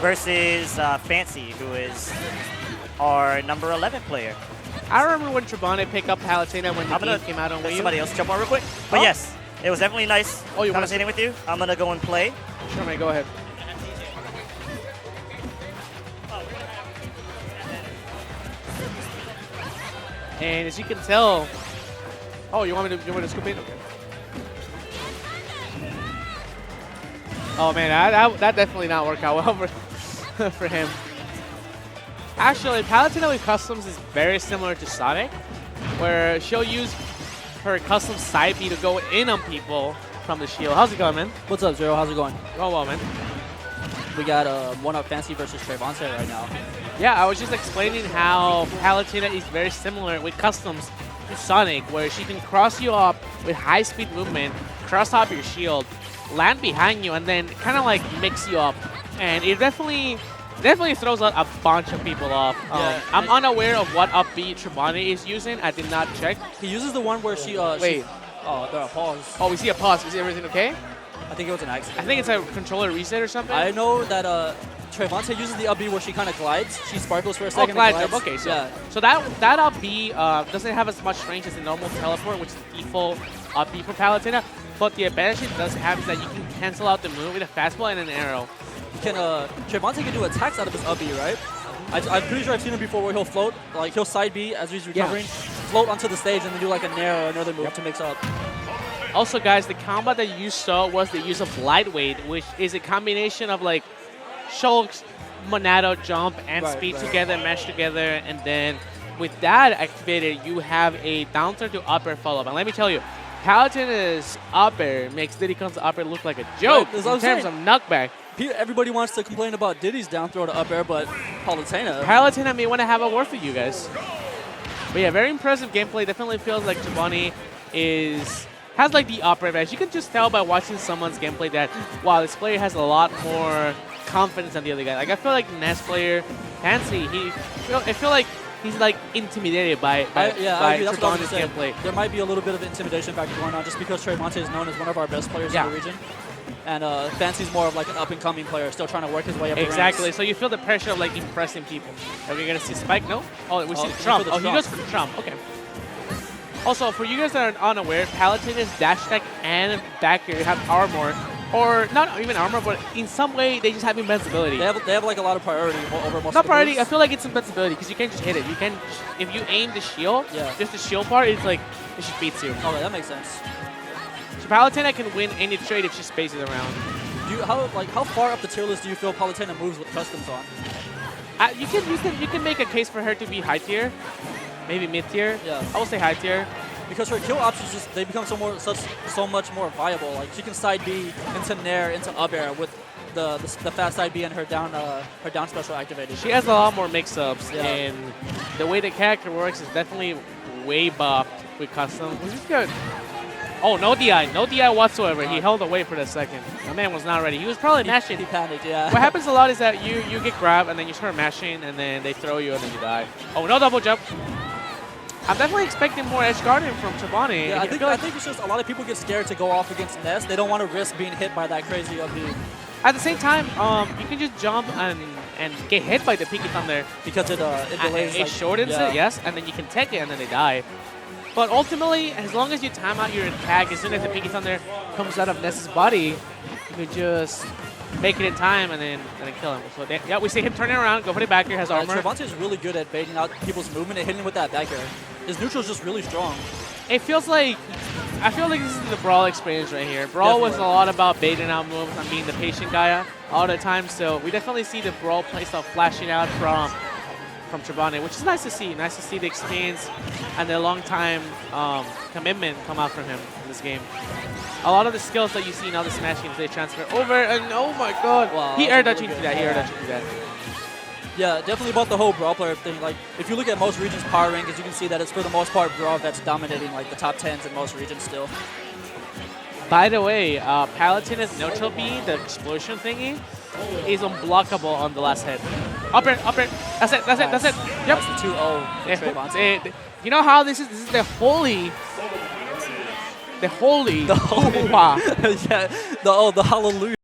versus Phancy, who is our number 11 player. I remember when Trevonte picked up Palutena when the game came out on Wii U. Somebody else jump on real quick. But yes, it was definitely nice conversating with you. I'm going to go and play. Sure, man, go ahead. And as you can tell, you want me to scoop in? Okay. Oh man, that definitely not work out well for him. Actually, Palutena with customs is very similar to Sonic, where she'll use her custom side B to go in on people from the shield. How's it going, man? What's up, Zero? How's it going? Oh well, man. We got one-up Phancy versus Trevonte right now. Yeah, I was just explaining how Palutena is very similar with customs to Sonic, where she can cross you up with high-speed movement, cross up your shield, land behind you, and then kind of like mix you up. And it definitely throws out a bunch of people off. Yeah, I'm unaware of what up B Trevonte is using. I did not check. He uses the one where she Wait. There are pause. Oh, we see a pause. Is everything okay? I think it was an accident. I think it's a controller reset or something. I know that Trevonte uses the up B where she kind of glides. She sparkles for a second. Oh, glides. Okay, so yeah. So that up B doesn't have as much range as the normal teleport, which is the default up B for Palutena. But the advantage it does have is that you can cancel out the move with a fastball and an arrow. Trevonte can do attacks out of his up B, right? I'm pretty sure I've seen him before where he'll float, like he'll side B as he's recovering, float onto the stage and then do like a nair or another move to mix up. Also, guys, the combo that you saw was the use of lightweight, which is a combination of like Shulk's Monado jump and speed together, mesh together, and then with that activated, you have a down throw to upper follow-up. And let me tell you, Palutena's upper makes Diddy Kon's upper look like a joke in terms of knockback. Everybody wants to complain about Diddy's down throw to up air, but Palutena may want to have a word with you guys. But yeah, very impressive gameplay. Definitely feels like Trevonte has like the upper advantage. You can just tell by watching someone's gameplay that, wow, this player has a lot more confidence than the other guy. Like I feel like Ness player, Phancy, I feel like he's like intimidated by Trevonte's gameplay. There might be a little bit of intimidation factor going on just because Trevonte is known as one of our best players in the region. And Phancy's more of like an up-and-coming player, still trying to work his way up Exactly. the ranks. So you feel the pressure of like impressing people. Are we going to see Spike? No? Oh, we see the Trump. He goes for the Trump. Okay. Also, for you guys that are unaware, Palutena's dash attack and back air have armor. Or not even armor, but in some way they just have invincibility. They have like a lot of priority over most. Not priority. I feel like it's invincibility because you can't just hit it. You can, if you aim the shield, just the shield part, it's like it just beats you. Okay, that makes sense. So Palutena can win any trade if she spaces around. How far up the tier list do you feel Palutena moves with customs on? You can make a case for her to be high tier, maybe mid tier. Yeah, I will say high tier. Because her kill options they become so much more viable. Like she can side B into nair into up air with the fast side B and her down special activated. She has a lot more mix-ups, and the way the character works is definitely way buffed with custom, which is good. Oh, no DI whatsoever. He held away for a second. The man was not ready. He was probably mashing. He panicked, yeah. What happens a lot is that you get grabbed and then you start mashing and then they throw you and then you die. Oh, no double jump. I'm definitely expecting more edge guarding from Trevonte. Yeah, I think it's just a lot of people get scared to go off against Ness. They don't want to risk being hit by that crazy up B. At the same time, you can just jump and get hit by the Pinky Thunder. Because it delays. It shortens it, yes, and then you can tech it and then they die. But ultimately, as long as you time out your attack, as soon as the Pinky Thunder comes out of Ness's body, you can just make it in time and then kill him. So yeah, we see him turning around, go for the back air, has armor. Trevonte is really good at baiting out people's movement and hitting with that back air. His neutral is just really strong. It feels like, I feel like this is the Brawl experience right here. Brawl was a lot about baiting out moves and being the patient guy all the time. So we definitely see the Brawl playstyle flashing out from Trevonte, which is nice to see. Nice to see the experience and the long time commitment come out from him in this game. A lot of the skills that you see in other Smash games, they transfer over, and oh my god, wow, he air dodging through that, he air dodging through that. Yeah, definitely about the whole Brawl player thing. Like, if you look at most regions' power rankings, you can see that it's for the most part Brawl that's dominating like the top 10s in most regions still. By the way, Palutena's neutral B, the explosion thingy, is unblockable on the last hit. Up it, that's it. Yep. That's the 2-0 for Trevonte. You know how this is the holy. The holy. Yeah, the hallelujah.